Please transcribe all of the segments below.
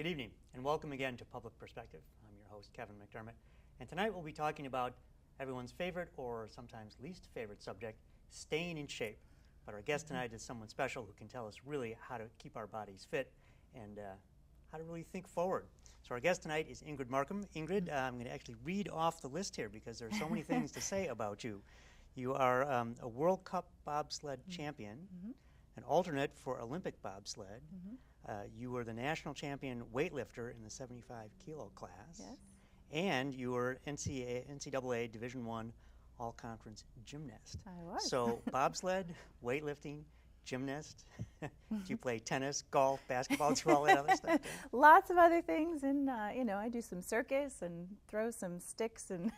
Good evening, and welcome again to Public Perspective. I'm your host, Kevin McDermott, and tonight we'll be talking about everyone's favorite, or sometimes least favorite subject, staying in shape. But our guest tonight is someone special who can tell us really how to keep our bodies fit and how to really think forward. So our guest tonight is Ingrid Marcum. Ingrid, I'm going to actually read off the list here because there are so many things to say about you. You are a World Cup bobsled champion, an alternate for Olympic bobsled. You were the national champion weightlifter in the 75 kilo class. Yes. And you were NCAA Division I all-conference gymnast. I was. So bobsled, weightlifting, gymnast. Do you play tennis, golf, basketball, do all that other stuff? Lots of other things, and I do some circus and throw some sticks and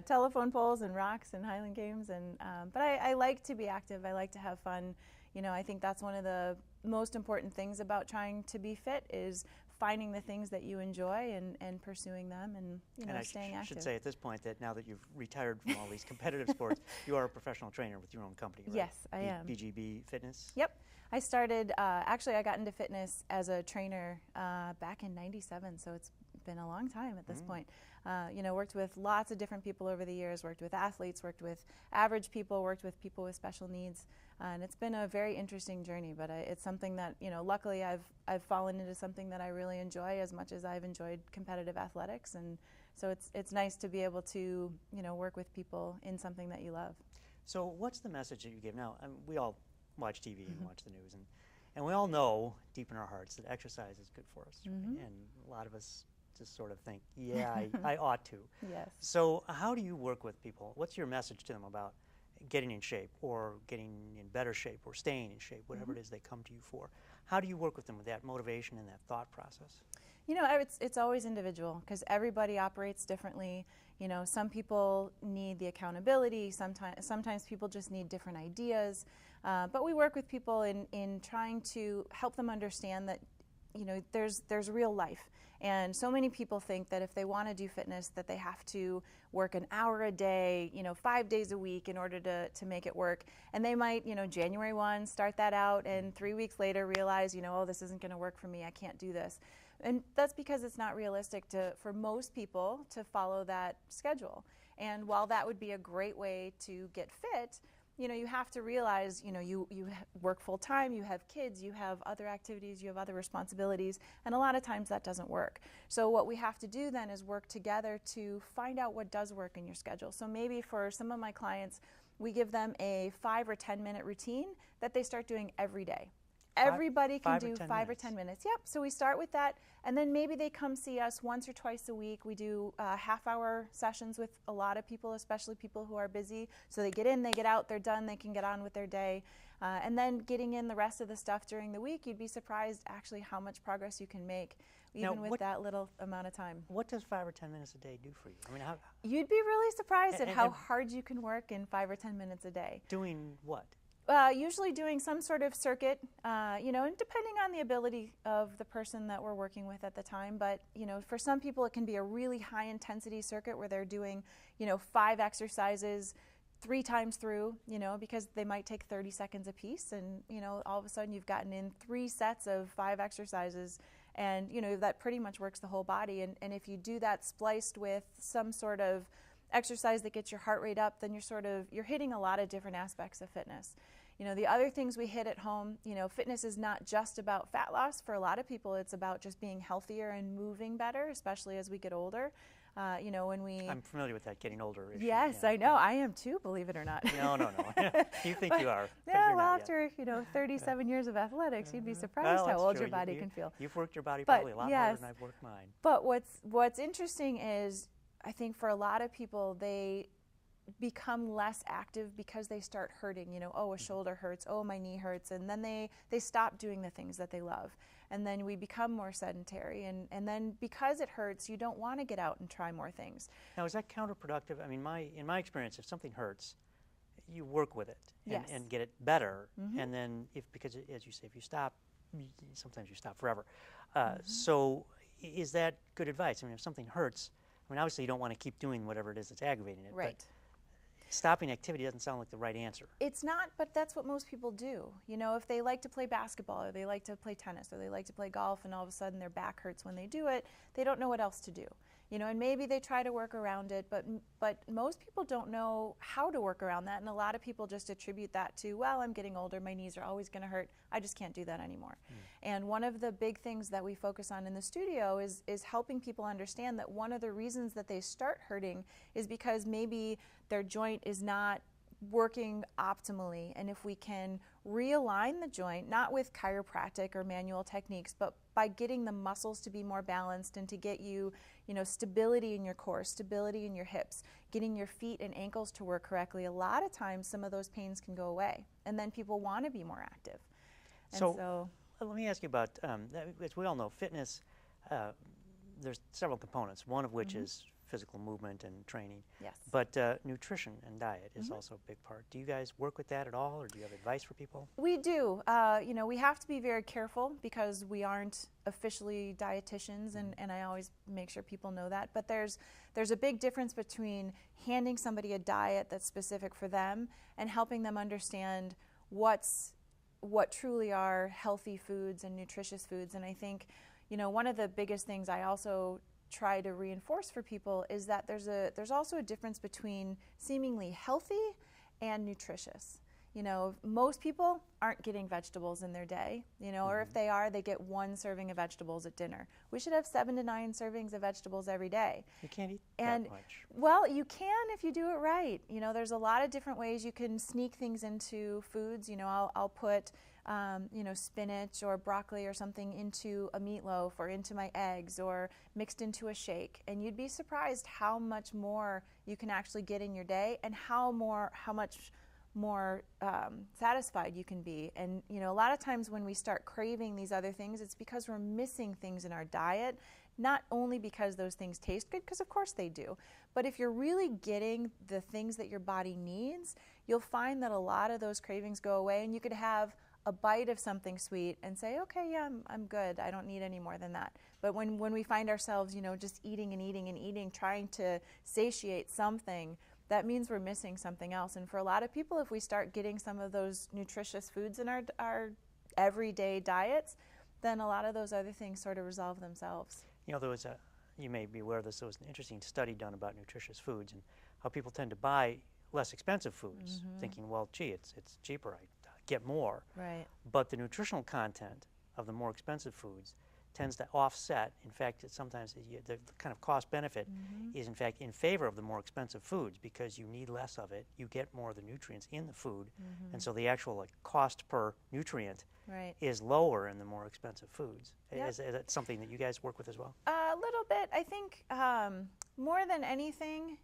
telephone poles and rocks and Highland games. And but I like to be active. I like to have fun. I think that's one of the most important things about trying to be fit is finding the things that you enjoy and pursuing them and staying active. I should say at this point that now that you've retired from all these competitive sports, you are a professional trainer with your own company, right? Yes, I am. BGB Fitness? Yep. I started, actually I got into fitness as a trainer back in '97, so it's been a long time at this point. Worked with lots of different people over the years, worked with athletes, worked with average people, worked with people with special needs. And it's been a very interesting journey, but it's something that, luckily I've fallen into something that I really enjoy as much as I've enjoyed competitive athletics. And so it's nice to be able to, work with people in something that you love. So what's the message that you give? Now, we all watch TV and watch the news, and we all know deep in our hearts that exercise is good for us. Right? And a lot of us just sort of think, yeah, I ought to. Yes. So how do you work with people? What's your message to them about getting in shape or getting in better shape or staying in shape, whatever it is they come to you for? How do you work with them with that motivation and that thought process? It's always individual because everybody operates differently. Some people need the accountability. Sometimes people just need different ideas. But we work with people in trying to help them understand that there's real life. And so many people think that if they want to do fitness that they have to work an hour a day, 5 days a week in order to make it work. And they might, January 1 start that out and 3 weeks later realize, oh, this isn't going to work for me. I can't do this. And that's because it's not realistic for most people to follow that schedule. And while that would be a great way to get fit, you have to realize, you work full time, you have kids, you have other activities, you have other responsibilities, and a lot of times that doesn't work. So what we have to do then is work together to find out what does work in your schedule. So maybe for some of my clients, we give them a 5 or 10 minute routine that they start doing every day. Everybody can do 5 or 10 minutes. Yep. So we start with that, and then maybe they come see us once or twice a week. We do half-hour sessions with a lot of people, especially people who are busy. So they get in, they get out, they're done, they can get on with their day. And then getting in the rest of the stuff during the week, you'd be surprised actually how much progress you can make, even with that little amount of time. What does 5 or 10 minutes a day do for you? I mean, You'd be really surprised at how hard you can work in 5 or 10 minutes a day. Doing what? Usually doing some sort of circuit, and depending on the ability of the person that we're working with at the time. But, for some people it can be a really high intensity circuit where they're doing, 5 exercises 3 times through, because they might take 30 seconds a piece. And, all of a sudden you've gotten in 3 sets of 5 exercises. And, that pretty much works the whole body. And if you do that spliced with some sort of exercise that gets your heart rate up, then you're hitting a lot of different aspects of fitness. The other things we hit at home, fitness is not just about fat loss. For a lot of people, it's about just being healthier and moving better, especially as we get older. I'm familiar with that getting older issue. Yes, yeah. I know. I am too, believe it or not. No. You think you are. Yeah, well, after 37 years of athletics, you'd be surprised how old your body can feel. You've worked your body probably a lot harder than I've worked mine. But what's interesting is, I think for a lot of people, they become less active because they start hurting, oh, a shoulder hurts, oh, my knee hurts, and then they stop doing the things that they love. And then we become more sedentary, and then because it hurts, you don't want to get out and try more things. Now, is that counterproductive? I mean, in my experience, if something hurts, you work with it and get it better, and then because as you say, if you stop, sometimes you stop forever. So is that good advice? I mean, if something hurts, I mean, obviously you don't want to keep doing whatever it is that's aggravating it. Right. Stopping activity doesn't sound like the right answer. It's not, but that's what most people do. You know, if they like to play basketball or they like to play tennis or they like to play golf and all of a sudden their back hurts when they do it, they don't know what else to do. You know, and maybe they try to work around it, but most people don't know how to work around that, and a lot of people just attribute that to, well, I'm getting older, my knees are always going to hurt, I just can't do that anymore. And one of the big things that we focus on in the studio is helping people understand that one of the reasons that they start hurting is because maybe their joint is not working optimally, and if we can realign the joint, not with chiropractic or manual techniques, but by getting the muscles to be more balanced and to get you, you know, stability in your core, stability in your hips, getting your feet and ankles to work correctly, a lot of times some of those pains can go away, and then people want to be more active. And so let me ask you about, as we all know, fitness, there's several components, one of which is physical movement and training. Yes. But nutrition and diet is also a big part. Do you guys work with that at all, or do you have advice for people? We do. You know, we have to be very careful because we aren't officially dietitians, and I always make sure people know that. But there's a big difference between handing somebody a diet that's specific for them and helping them understand what truly are healthy foods and nutritious foods. And I think, you know, one of the biggest things I also try to reinforce for people is that there's also a difference between seemingly healthy and nutritious. You know, most people aren't getting vegetables in their day, you know, or if they are, they get 1 serving of vegetables at dinner. We should have 7 to 9 servings of vegetables every day. You can't eat that much. Well, you can if you do it right. You know, there's a lot of different ways you can sneak things into foods. You know, I'll put you know, spinach or broccoli or something into a meatloaf or into my eggs or mixed into a shake, and you'd be surprised how much more you can actually get in your day and how much more satisfied you can be. And you know, a lot of times when we start craving these other things, it's because we're missing things in our diet, not only because those things taste good, because of course they do, but if you're really getting the things that your body needs, you'll find that a lot of those cravings go away, and you could have a bite of something sweet and say, okay, yeah, I'm good, I don't need any more than that. But when we find ourselves, you know, just eating and eating and eating, trying to satiate something, that means we're missing something else. And for a lot of people, if we start getting some of those nutritious foods in our everyday diets, then a lot of those other things sort of resolve themselves. You know, you may be aware of this, there was an interesting study done about nutritious foods and how people tend to buy less expensive foods, thinking, well, gee, it's cheaper, I get more. Right. But the nutritional content of the more expensive foods tends to offset. In fact, sometimes the kind of cost benefit is in fact in favor of the more expensive foods because you need less of it, you get more of the nutrients in the food, and so the actual cost per nutrient is lower in the more expensive foods. Yep. Is that something that you guys work with as well? A little bit. I think more than anything,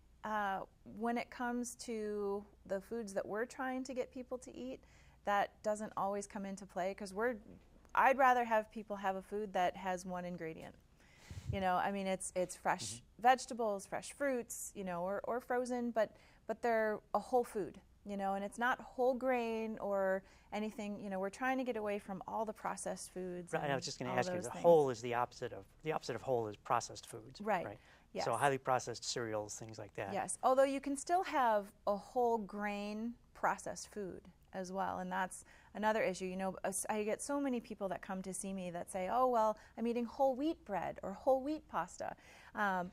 when it comes to the foods that we're trying to get people to eat, that doesn't always come into play because I'd rather have people have a food that has 1 ingredient. You know, I mean, it's fresh vegetables, fresh fruits, you know, or frozen, but they're a whole food, you know, and it's not whole grain or anything. You know, we're trying to get away from all the processed foods. Right. I was just going to ask you, the whole is the opposite of whole is processed foods. Right. Yes. So highly processed cereals, things like that. Yes. Although you can still have a whole grain processed food as well, and that's another issue. You know, I get so many people that come to see me that say, oh, well, I'm eating whole wheat bread or whole wheat pasta.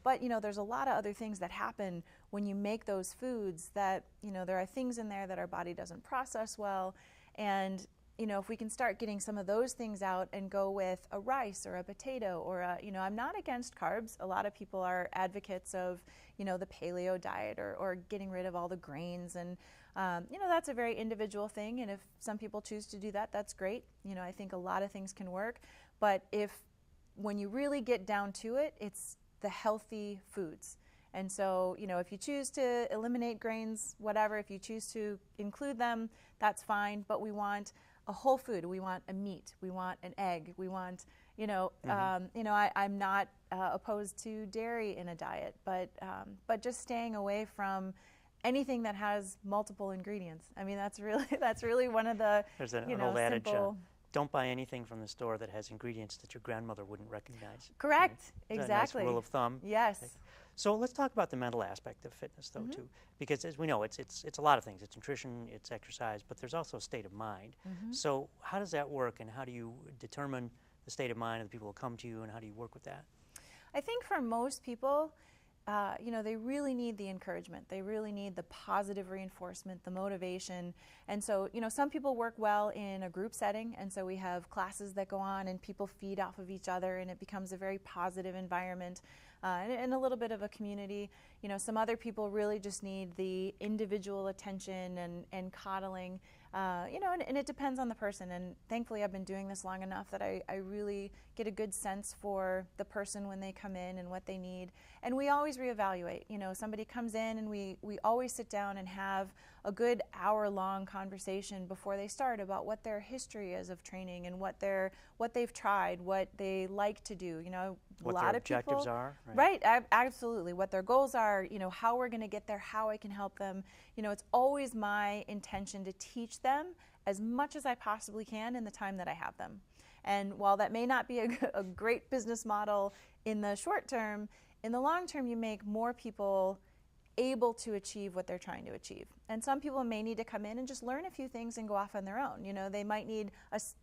But, you know, there's a lot of other things that happen when you make those foods that, you know, there are things in there that our body doesn't process well. And, you know, if we can start getting some of those things out and go with a rice or a potato or a, you know, I'm not against carbs. A lot of people are advocates of, you know, the paleo diet or getting rid of all the grains, and you know, that's a very individual thing, and if some people choose to do that, that's great. You know, I think a lot of things can work, but when you really get down to it, it's the healthy foods. And so, you know, if you choose to eliminate grains, whatever, if you choose to include them, that's fine, but we want a whole food. We want a meat. We want an egg. We want, you know, I'm not opposed to dairy in a diet, but just staying away from anything that has multiple ingredients. I mean, that's really one of the, there's an old adage, don't buy anything from the store that has ingredients that your grandmother wouldn't recognize. Correct. Right? Exactly. A nice rule of thumb. Yes. So let's talk about the mental aspect of fitness, though, too, because as we know, it's a lot of things. It's nutrition, it's exercise, but there's also a state of mind. So how does that work, and how do you determine the state of mind of the people who come to you, and how do you work with that? I think for most people, they really need the encouragement. They really need the positive reinforcement, the motivation. And so, some people work well in a group setting, and so we have classes that go on and people feed off of each other, and it becomes a very positive environment and a little bit of a community. Some other people really just need the individual attention and coddling, and it depends on the person. And thankfully, I've been doing this long enough that I really get a good sense for the person when they come in and what they need. And we always reevaluate. Somebody comes in and we always sit down and have a good hour-long conversation before they start about what their history is of training and what they've tried, what they like to do. What a lot their of objectives people, are. Right, absolutely. What their goals are, how we're going to get there, how I can help them. It's always my intention to teach them as much as I possibly can in the time that I have them. And while that may not be a great business model in the short term, in the long term, you make more people able to achieve what they're trying to achieve. And some people may need to come in and just learn a few things and go off on their own. They might need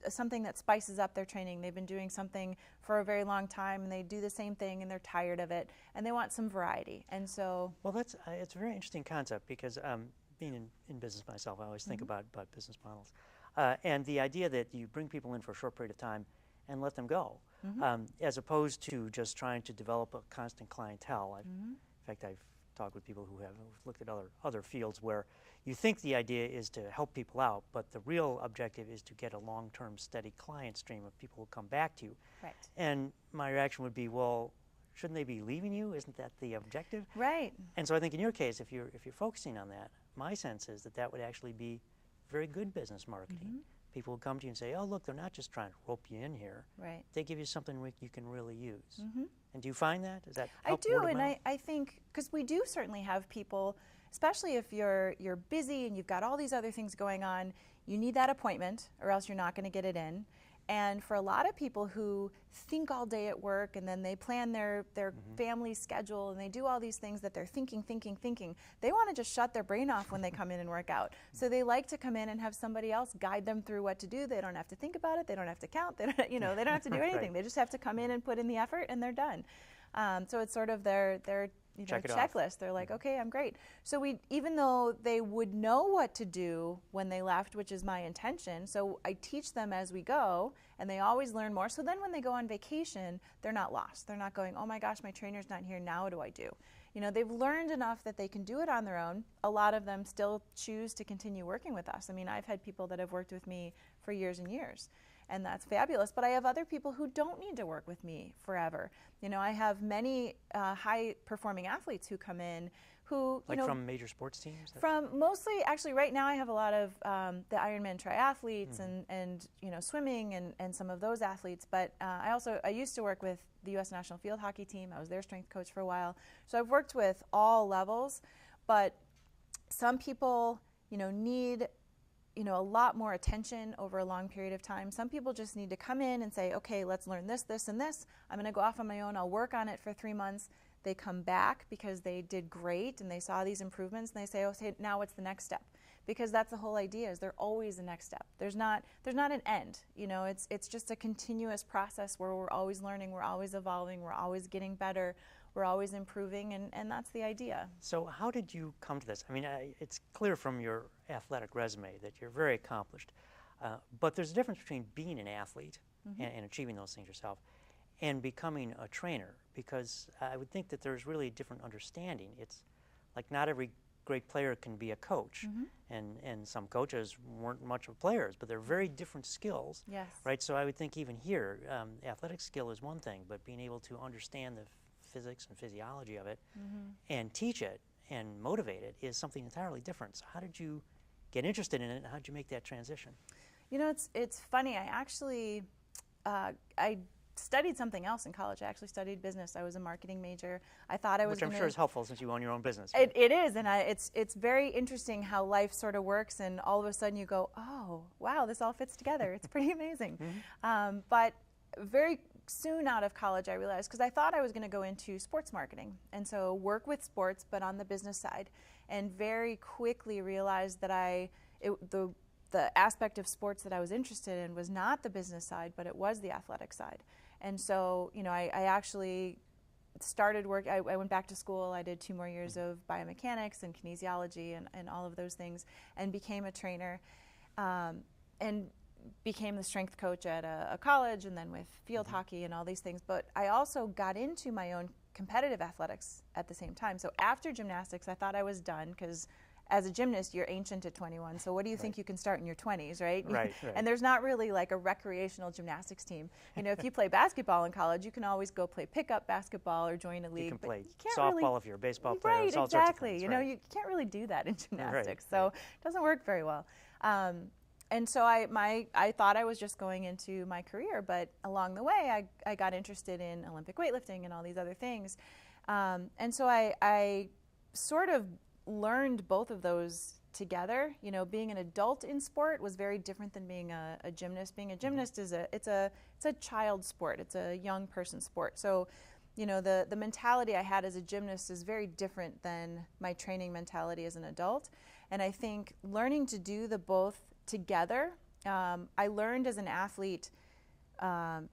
something that spices up their training. They've been doing something for a very long time and they do the same thing and they're tired of it and they want some variety. And so, well, it's a very interesting concept, because being in business myself, I always think about business models. And the idea that you bring people in for a short period of time and let them go, as opposed to just trying to develop a constant clientele. In fact, I've talked with people who have looked at other fields where you think the idea is to help people out, but the real objective is to get a long-term steady client stream of people who come back to you. Right. And my reaction would be, well, shouldn't they be leaving you? Isn't that the objective? Right. And so I think in your case, if you're focusing on that, my sense is that would actually be very good business marketing. People will come to you and say, oh, look, they're not just trying to rope you in here. Right. They give you something you can really use. And do you find that? Does that I help do, word of and mouth? I think, because we do certainly have people, especially if you're busy and you've got all these other things going on, you need that appointment or else you're not going to get it in. And for a lot of people who think all day at work and then they plan their family schedule and they do all these things that they're thinking, they want to just shut their brain off when they come in and work out. So they like to come in and have somebody else guide them through what to do. They don't have to think about it. They don't have to count. They don't have to do anything. Right. They just have to come in and put in the effort and they're done. So it's sort of their checklist. They're like, okay, I'm great. So even though they would know what to do when they left, which is my intention, so I teach them as we go, and they always learn more. So then when they go on vacation, they're not lost. They're not going, oh my gosh, my trainer's not here, now what do I do? They've learned enough that they can do it on their own. A lot of them still choose to continue working with us. I mean, I've had people that have worked with me for years and years. And that's fabulous. But I have other people who don't need to work with me forever. I have many high-performing athletes who come in who, from major sports teams? From mostly, actually, right now I have a lot of the Ironman triathletes and swimming and some of those athletes. But I used to work with the U.S. National Field Hockey Team. I was their strength coach for a while. So I've worked with all levels. But some people, need a lot more attention over a long period of time. Some people just need to come in and say, okay, let's learn this, this, and this. I'm going to go off on my own. I'll work on it for 3 months. They come back because they did great and they saw these improvements, and they say, okay, now what's the next step? Because that's the whole idea, is there's always a next step. There's not an end. It's just a continuous process where we're always learning, we're always evolving, we're always getting better. We're always improving, and that's the idea. So how did you come to this? I mean, it's clear from your athletic resume that you're very accomplished, but there's a difference between being an athlete and achieving those things yourself and becoming a trainer, because I would think that there's really a different understanding. It's like not every great player can be a coach, and some coaches weren't much of players, but they're very different skills. Yes. Right? So I would think even here, athletic skill is one thing, but being able to understand the physics and physiology of it and teach it and motivate it is something entirely different. So how did you get interested in it, and how did you make that transition? It's funny. I actually I studied something else in college. I actually studied business. I was a marketing major. I thought I was Which I'm sure is helpful since you own your own business. It is, and it's very interesting how life sort of works, and all of a sudden you go, oh, wow, this all fits together. It's pretty amazing. But very soon out of college, I realized, because I thought I was going to go into sports marketing, and so work with sports, but on the business side, and very quickly realized that the aspect of sports that I was interested in was not the business side, but it was the athletic side. And so, I actually started work. I went back to school. I did 2 more years of biomechanics and kinesiology and all of those things, and became a trainer, and became the strength coach at a college, and then with field hockey and all these things. But I also got into my own competitive athletics at the same time. So after gymnastics, I thought I was done, because as a gymnast, you're ancient at 21. So what do you think you can start in your 20s, right? Right. And there's not really like a recreational gymnastics team. If you play basketball in college, you can always go play pickup basketball or join a league. You can play can't softball really, if you're a baseball player. Right, all exactly. Sorts of things, You can't really do that in gymnastics. Right, So it doesn't work very well. And so I thought I was just going into my career, but along the way, I got interested in Olympic weightlifting and all these other things. And so I sort of learned both of those together. Being an adult in sport was very different than being a gymnast. Being a gymnast it's a child sport. It's a young person sport. So, the mentality I had as a gymnast is very different than my training mentality as an adult. And I think learning to do the both together, I learned as an athlete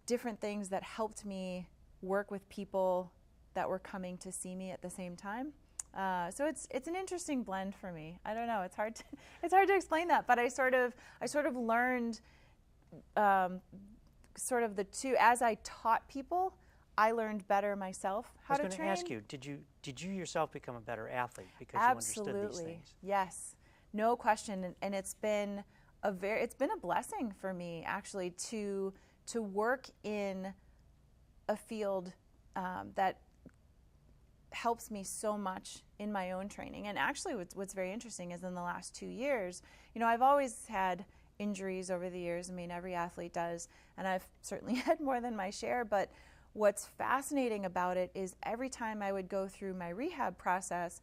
different things that helped me work with people that were coming to see me at the same time. So it's an interesting blend for me. I don't know. It's hard to explain that, but I sort of learned sort of the two. As I taught people, I learned better myself how to train. I was going to ask you, did you yourself become a better athlete because Absolutely. you understood these things? Yes, no question. And it's been a blessing for me actually to work in a field that helps me so much in my own training. And actually what's very interesting is in the last 2 years, I've always had injuries over the years. I mean, every athlete does, and I've certainly had more than my share. But what's fascinating about it is every time I would go through my rehab process,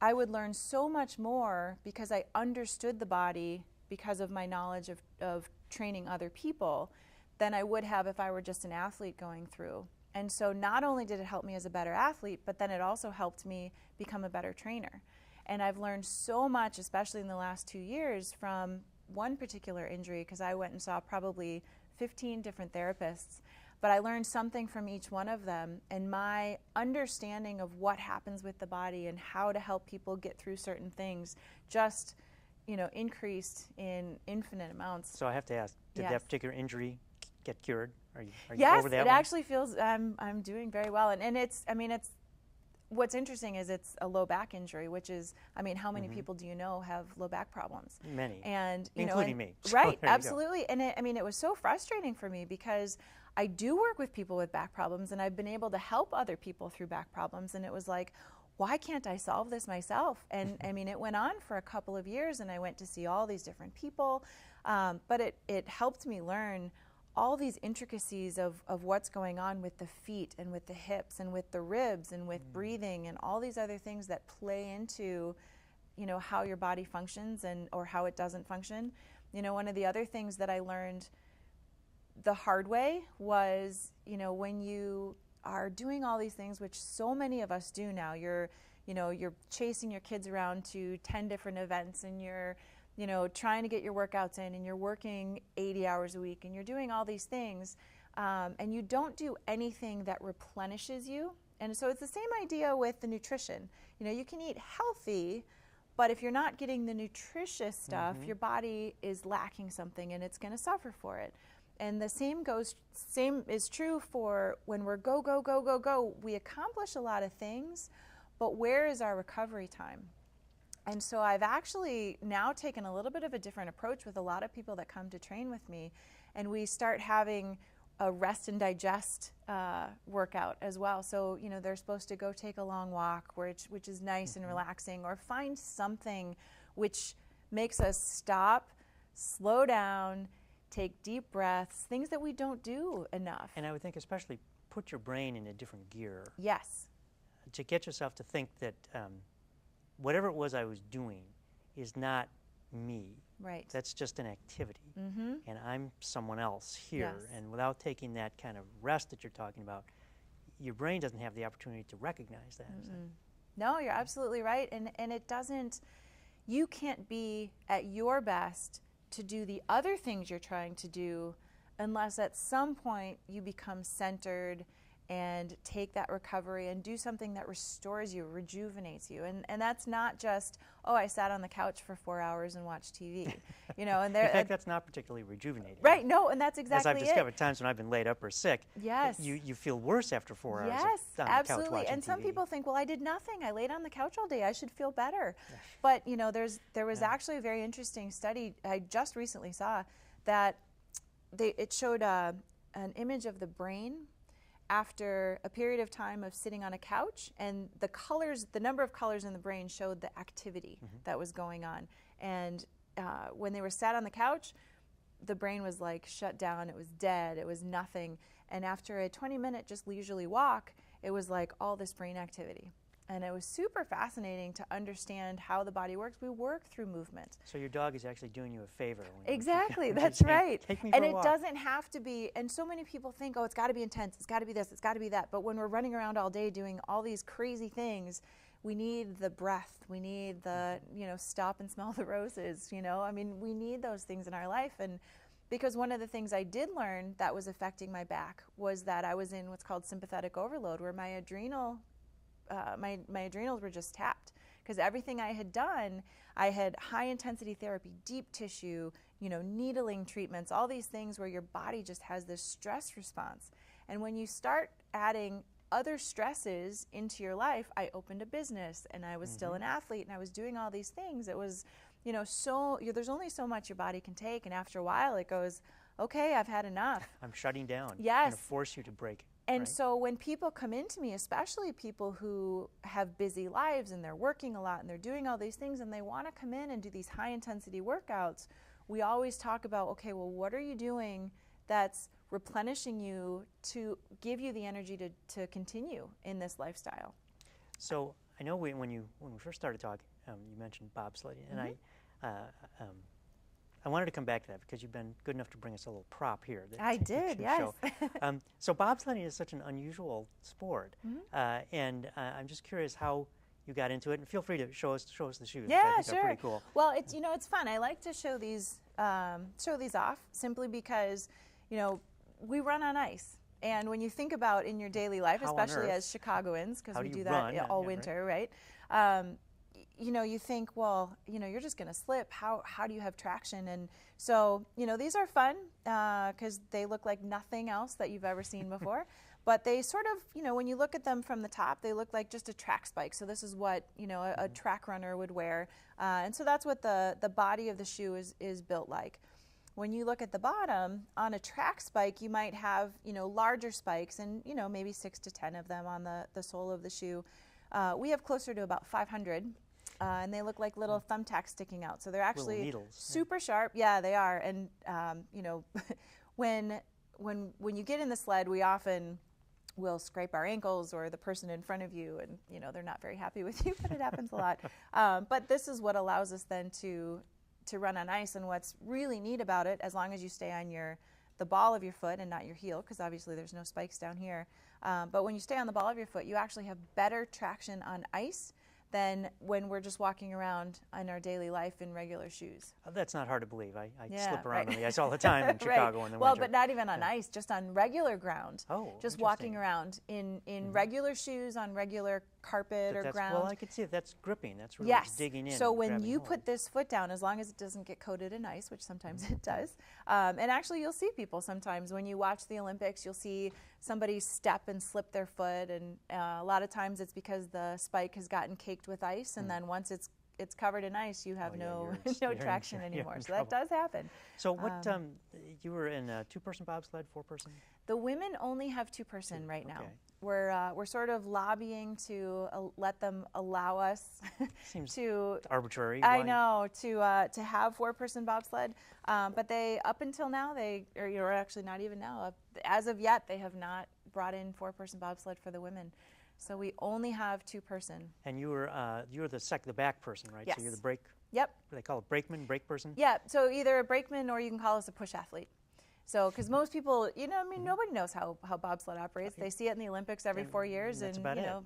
I would learn so much more because I understood the body because of my knowledge of training other people than I would have if I were just an athlete going through. And so not only did it help me as a better athlete, but then it also helped me become a better trainer. And I've learned so much, especially in the last 2 years, from one particular injury, because I went and saw probably 15 different therapists. But I learned something from each one of them, and my understanding of what happens with the body and how to help people get through certain things just, increased in infinite amounts. So I have to ask, did that particular injury get cured? Are you yes, over that it one? actually feels I'm doing very well, and it's what's interesting is it's a low back injury, which is how many people do you know have low back problems? Many, and including me. Right, absolutely, and it was so frustrating for me because I do work with people with back problems, and I've been able to help other people through back problems, and it was like, why can't I solve this myself? And it went on for a couple of years, and I went to see all these different people, but it helped me learn all these intricacies of what's going on with the feet and with the hips and with the ribs and with breathing and all these other things that play into, how your body functions or how it doesn't function. One of the other things that I learned the hard way was, when you are doing all these things, which so many of us do now, you're chasing your kids around to 10 different events, and you're trying to get your workouts in, and you're working 80 hours a week, and you're doing all these things, and you don't do anything that replenishes you. And so it's the same idea with the nutrition. You can eat healthy, but if you're not getting the nutritious stuff, your body is lacking something, and it's going to suffer for it. And the same is true for when we're go, go, go, go, go. We accomplish a lot of things, but where is our recovery time? And so I've actually now taken a little bit of a different approach with a lot of people that come to train with me, and we start having a rest and digest workout as well. So, they're supposed to go take a long walk, which is nice and relaxing, or find something which makes us stop, slow down, take deep breaths, things that we don't do enough. And I would think especially put your brain in a different gear. Yes. To get yourself to think that whatever it was I was doing is not me. Right. That's just an activity. Mm-hmm. And I'm someone else here. Yes. And without taking that kind of rest that you're talking about, your brain doesn't have the opportunity to recognize that. Mm-mm. No, you're absolutely right. And it doesn't, you can't be at your best to do the other things you're trying to do unless at some point you become centered and take that recovery and do something that restores you, rejuvenates you. And that's not just, oh, I sat on the couch for 4 hours and watched TV. You know, and In fact, that's not particularly rejuvenating. Right, no, and that's exactly it. As I've discovered, times when I've been laid up or sick, yes, you feel worse after 4 hours yes, on the absolutely. couch watching And some TV. people think, well, I did nothing. I laid on the couch all day. I should feel better. But, you know, there was actually a very interesting study I just recently saw that it showed an image of the brain after a period of time of sitting on a couch, and the number of colors in the brain showed the activity that was going on. And when they were sat on the couch, the brain was like shut down, it was dead, it was nothing. And after a 20-minute just leisurely walk, it was like all this brain activity. And it was super fascinating to understand how the body works. We work through movement. So your dog is actually doing you a favor. Exactly, when that's saying, right. Take me for and a it walk. doesn't have to be, and so many people think, oh, it's got to be intense, it's got to be this, it's got to be that. But when we're running around all day doing all these crazy things, we need the breath, we need the, you know, stop and smell the roses, you know. I mean, we need those things in our life. And because one of the things I did learn that was affecting my back was that I was in what's called sympathetic overload, where my adrenals were just tapped, because everything I had done, I had high intensity therapy, deep tissue, you know, needling treatments, all these things where your body just has this stress response. And when you start adding other stresses into your life, I opened a business and I was still an athlete and I was doing all these things. It was, you know, there's only so much your body can take, and after a while it goes, okay, I've had enough. I'm shutting down. Yes. I'm going to force you to break. And right? so when people come into me, especially people who have busy lives and they're working a lot and they're doing all these things and they want to come in and do these high intensity workouts, we always talk about, okay, well, what are you doing that's replenishing you to give you the energy to continue in this lifestyle? So I know when we first started talking, you mentioned bobsledding, and I wanted to come back to that because you've been good enough to bring us a little prop here. I did, yes. So bobsledding is such an unusual sport, and I'm just curious how you got into it. And feel free to show us the shoes. Yeah, I think sure. are pretty cool. Well, it's, you know, it's fun. I like to show these off simply because, you know, we run on ice. And when you think about in your daily life, How on especially earth? as Chicagoans, because we do do you that run? all Yeah, winter, right? You know, you think, well, you know, you're just going to slip. How do you have traction? And so, you know, these are fun because they look like nothing else that you've ever seen before. But they sort of, you know, when you look at them from the top, they look like just a track spike. So this is what, you know, a track runner would wear. And so that's what the body of the shoe is built like. When you look at the bottom, on a track spike, you might have, you know, larger spikes and, you know, maybe 6 to 10 of them on the sole of the shoe. We have closer to about 500. And they look like little thumbtacks sticking out. So they're actually needles, super sharp. Yeah, they are. And, you know, when you get in the sled, we often will scrape our ankles or the person in front of you, and, you know, they're not very happy with you, but it happens a lot. But this is what allows us then to run on ice. And what's really neat about it, as long as you stay on the ball of your foot and not your heel, because obviously there's no spikes down here, but when you stay on the ball of your foot, you actually have better traction on ice than when we're just walking around in our daily life in regular shoes. That's not hard to believe. I Yeah, slip around right. on the ice all the time in Chicago in the Well, winter. but not even on ice, just on regular ground. Oh, just interesting. walking around in regular shoes on regular carpet or ground. Well, I could see it. That's gripping. That's really Yes. just digging in. So and when grabbing you hold. put this foot down, as long as it doesn't get coated in ice, which sometimes it does, and actually you'll see people sometimes when you watch the Olympics, you'll see somebody step and slip their foot, and a lot of times it's because the spike has gotten caked with ice, and then once it's covered in ice, you have no traction anymore. So that does happen. So what? You were in a 2-person bobsled, 4-person? The women only have 2-person right now. Okay. We're sort of lobbying to let them allow us Seems to arbitrary. I Why? know to have 4-person bobsled, but they up until now or actually not even now. As of yet, they have not brought in 4-person bobsled for the women. So we only have 2-person. And you were the back person, right? Yes. So you're the brake. Yep. What do they call it? Brakeman, brake person? Yeah, so either a brakeman or you can call us a push athlete. So, because most people, nobody knows how bobsled operates. They see it in the Olympics every 4 years, and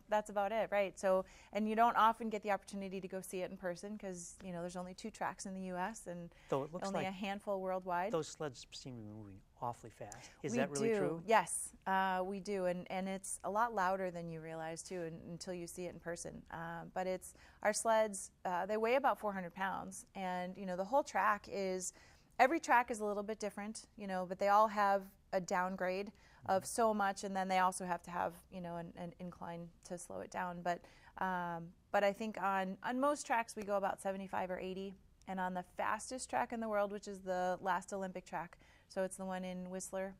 that's about it, right? So, and you don't often get the opportunity to go see it in person because there's only 2 tracks in the U.S. and only a handful worldwide. Those sleds seem to be moving awfully fast. Is that really true? Yes, we do, and it's a lot louder than you realize too until you see it in person. But it's our sleds. They weigh about 400 pounds, and the whole track is. Every track is a little bit different, but they all have a downgrade of so much, and then they also have to have, an incline to slow it down. But I think on most tracks we go about 75 or 80, and on the fastest track in the world, which is the last Olympic track, so it's the one in Whistler,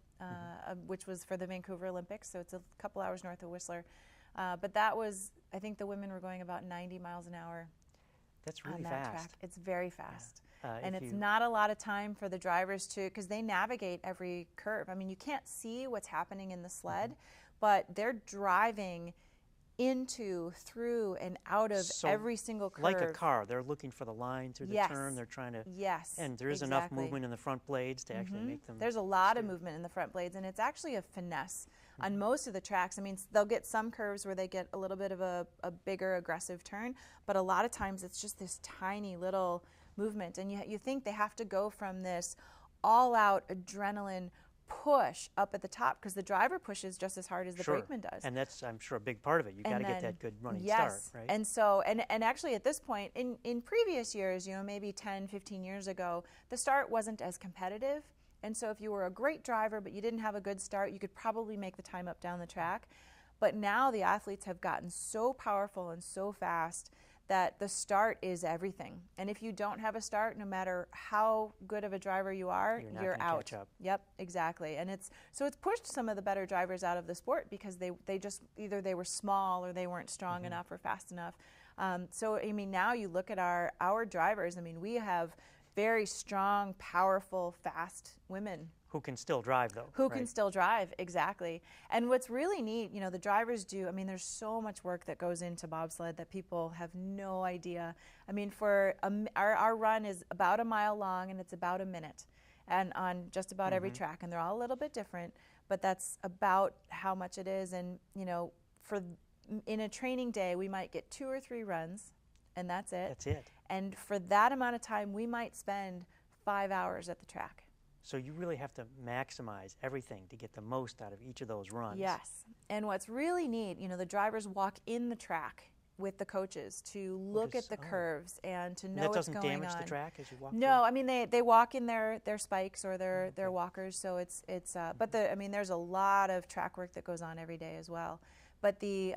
which was for the Vancouver Olympics, so it's a couple hours north of Whistler. But that was, I think the women were going about 90 miles an hour. That's really on that fast. Track. It's very fast. Yeah. And it's not a lot of time for the drivers because they navigate every curve. I mean, you can't see what's happening in the sled, but they're driving into, through, and out of every single curve. Like a car, they're looking for the line through the turn. They're trying to. Yes. And there is enough movement in the front blades to actually make them. There's a lot of movement in the front blades, and it's actually a finesse on most of the tracks. I mean, they'll get some curves where they get a little bit of a bigger, aggressive turn, but a lot of times it's just this tiny little movement, and you think they have to go from this all-out adrenaline push up at the top because the driver pushes just as hard as the brakeman does. And that's, I'm sure, a big part of it. You got to get that good running start, right? And so, and actually at this point, in previous years, maybe 10, 15 years ago, the start wasn't as competitive. And so if you were a great driver but you didn't have a good start, you could probably make the time up down the track. But now the athletes have gotten so powerful and so fast that the start is everything. And if you don't have a start, no matter how good of a driver you are, you're out. Catch up. Yep, exactly. And it's pushed some of the better drivers out of the sport because they just either they were small or they weren't strong enough or fast enough. So I mean, now you look at our drivers. I mean, we have very strong, powerful, fast women. Who can still drive, though. Who can still drive, exactly. And what's really neat, the drivers do, I mean, there's so much work that goes into bobsled that people have no idea. I mean, for our run is about a mile long, and it's about a minute, and on just about every track. And they're all a little bit different, but that's about how much it is. And, in a training day, we might get 2 or 3 runs, and that's it. That's it. And for that amount of time, we might spend 5 hours at the track. So you really have to maximize everything to get the most out of each of those runs. Yes. And what's really neat, the drivers walk in the track with the coaches to look at the curves and to know what's going on. That doesn't damage the track as you walk through? No, I mean they walk in their spikes or their walkers, so it's but there's a lot of track work that goes on every day as well. But the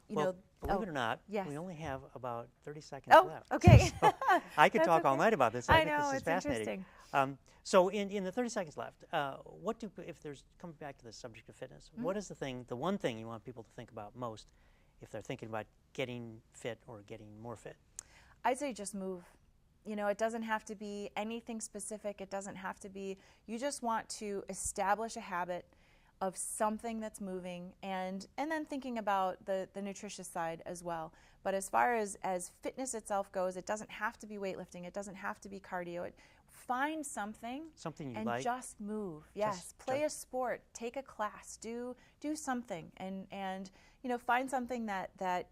believe it or not, yes. we only have about 30 seconds left. Okay. So I could talk all night about this. I think know, this is it's fascinating. Interesting. So in the 30 seconds left, if there's, coming back to the subject of fitness, what is the one thing you want people to think about most if they're thinking about getting fit or getting more fit? I'd say just move. It doesn't have to be anything specific. It doesn't have to be, you just want to establish a habit of something that's moving and then thinking about the nutritious side as well. But as far as fitness itself goes, it doesn't have to be weightlifting. It doesn't have to be cardio. Find something you and like. Just move. Yes, play a sport, take a class, do something, and find something that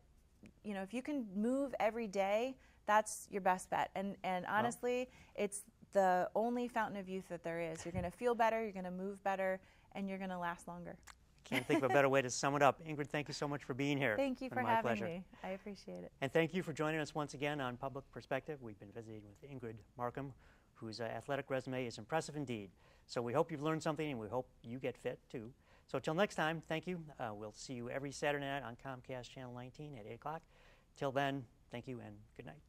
if you can move every day, that's your best bet. And honestly, it's the only fountain of youth that there is. You're going to feel better, you're going to move better, and you're going to last longer. Can't think of a better way to sum it up. Ingrid, thank you so much for being here. Thank you for having me. I appreciate it. And thank you for joining us once again on Public Perspective. We've been visiting with Ingrid Marcum, whose athletic resume is impressive indeed. So we hope you've learned something, and we hope you get fit too. So till next time, thank you. We'll see you every Saturday night on Comcast Channel 19 at 8 o'clock. Till then, thank you and good night.